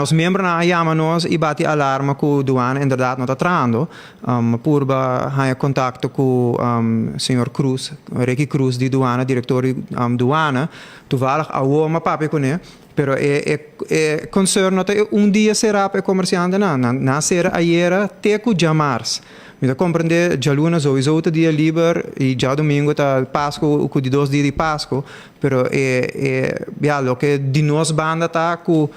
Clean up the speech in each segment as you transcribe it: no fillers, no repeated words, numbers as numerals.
Os membros na llama nós e bate alarma que o douana inderdaad não está trando. Purba há contato com o senhor Cruz, Ricky Cruz de douana, diretor de douana. Toevallig uma papi com ele. Pero é concerno que dia será para comerciante na será ayer teco jamars. Me compreende já luna sowieso outro dia livre e já domingo tá Páscoa com de 2 dias de Páscoa. Pero já lo que de nós banda tá com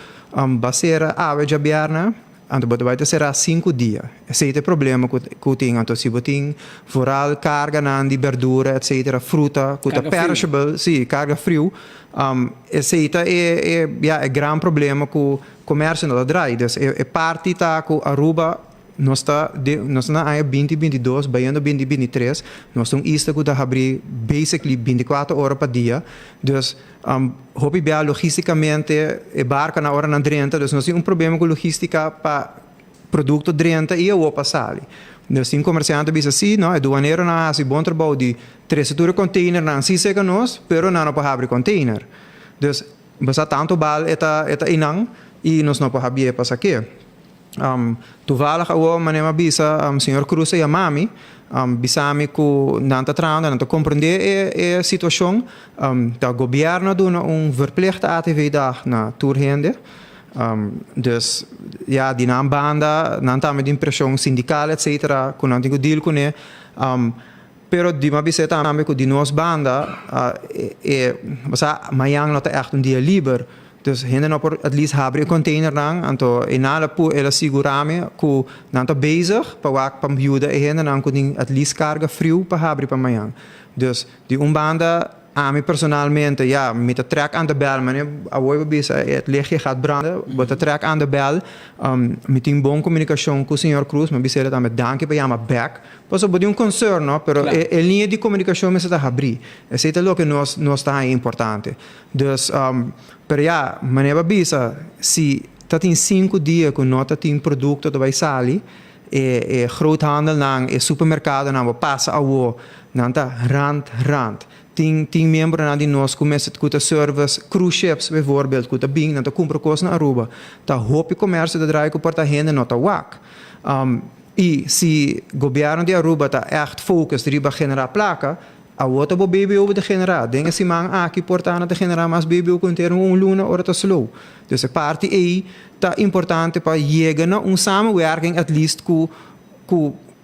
baseira ave de bierna. Anto vai ter será 5 dias. Esse é o problema que tem. Anto se tem floral, carga de verdura, etc. Fruta, que é perishable, sim, carga frio. Esse é grande problema que o comércio não dá. É parte da Aruba. Nós está na 2022, baiano 2023, nós estamos isto que abrir basically 24 horas por dia. Dus hopi bia logisticamente barca na hora na 30, dus nós temos problema com logística para produto 30 e eu passar ali. Dus tem comerciante diz assim, não, é doaneiro na assim bom trabalho de 3 container na assim seca nós, pero não para abrir container. Dus basta tanto bal eta inang e nós não para abrir para aqui. Toevallig ook meneer bisa senhor Cruz e a mami bisami ku nanta tranda nanta compreender a situação da governo doen verplichte atividade na toerhende dus ja die naambanda nanta met impressão sindical etc com antigo deal com ele pero die ma bisa também com die nos banda basa mayang nota echt dia liber. Dus hinder op at least hebben een container lang, anto inala po ela segurame ku nanto bezig pa wak pam biuda e hinder lang ku at least carga frio pa hebben pa mayang. Dus die umbanda a mim personalmente ja met de trek aan de bel meneer awoi bisa het lichtje gaat branden met de trek aan de bel met een bon comunicação com o senhor Cruz mas bisa ele met danke pa yama back posso bodi un concern no pero a linha de comunicação me está abrir esse é o que nós está importante dus pero ja meneer bisa se tá tem 5 dias com nota tem produto dat vai sair e groothandel nang e supermercado nang passa awo nanta rand tem membro na de nós começa a service cruise ships bijvoorbeeld kuta bing na compra coisa na Aruba tá hope comércio da draai com porta renda nota wak e se governo de Aruba tá echt focus riba generar placa a outra bo BBO de generar denga se man aqui portana de generar mas BBO com ter luna ora tá slow dus a parte aí tá importante para chegar na samenwerking at least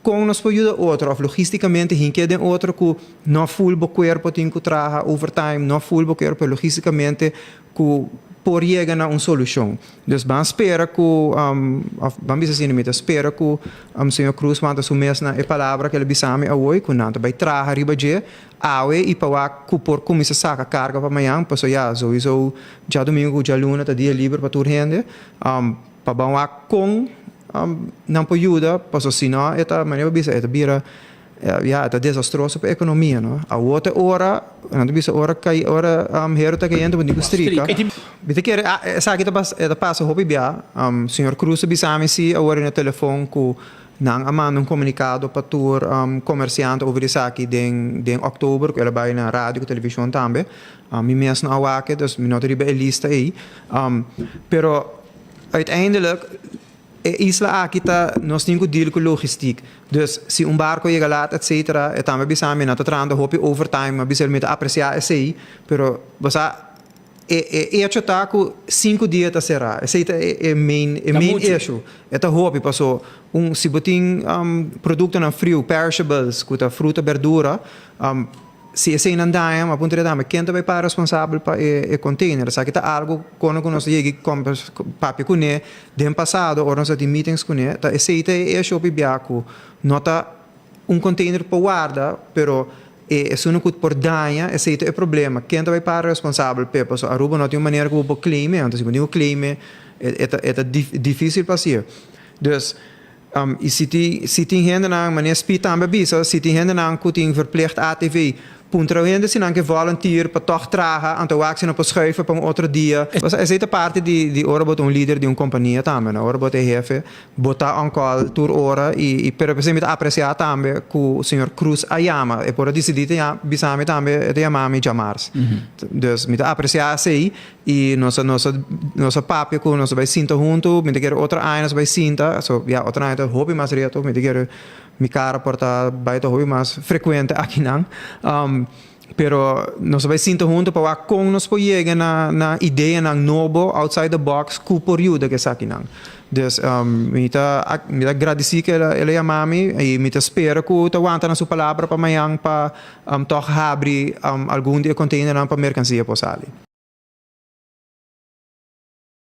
com nos ajuda outro, of logisticamente hinke den outro que não full bo corpo tem que trabalhar overtime, não full bo corpo logisticamente que por chegar na solução. Dus ban espera que ban bisa assim mesmo espera que senhor Cruz manda su mesma e palavra que ele bisame a hoje que não vai trabalhar riba je awe e para que por começar saca carga para amanhã, passo já sowieso já domingo já luna tá dia livre para tur rende para ban com não pode ajudar, posso se não, é maneira bisa, é bira, ja, é desastroso para a economia, não? A outra hora, não bisa hora cai, hora herota que entra para districa. Bita que sabe que tá passa hobby bia, senhor Cruz bisa me se agora no telefone com não amando comunicado para tur comerciante over isso aqui de outubro, que ela vai na rádio, televisão também, me mesmo awake, dus me nota riba lista aí, pero uiteindelijk isla aqui tá nós temos que deal com logistiek. Dus se barco chega lá, etc, e também bisame na trando hope overtime, mas bisel met apreciar esse aí, pero você hecho tá com 5 dias tá será. Esse é main issue. Eta hope passou se botin produto na frio, perishables, com fruta, verdura, se esse não dá, a ponto de dar, mas quem vai para responsável para o container? Sabe que tá algo quando nós chega com papi com ele, do passado, ou nós temos meetings com ele, tá esse é show biaco, nota container para guarda, pero é só não por danha, esse é o problema. Quem vai para responsável? Pepa, a Aruba não tem uma maneira que o claim, então se o claim é difícil para si. Dus e se tem gente na maneira speed também bisa, se tem gente na que tem verplicht ATV punto ainda se não que volunteer para toch traga aan te wachten op schuiven para outro dia. Mas essa parte de ora bot líder de companhia também, ora bot jefe botar on call tur ora e per esempio apreciar também que o senhor Cruz ayama e por decidir ya bisame também de amar me chamar-se. Dus me apreciar sei e nossa papi com nossa vai sinta junto, me quer outra aina vai sinta, so ja outra aina hobby mais reto, me quer mi cara porta baita hobby mais frequente aqui não. Pero nós vai sinto junto para com nós pode chegar na ideia na novo outside the box que por ajuda que aqui não. Dus me agradeci que ele é mami e me espera que tu aguanta na sua palavra para amanhã para toch abrir algum dia container para mercancia posali.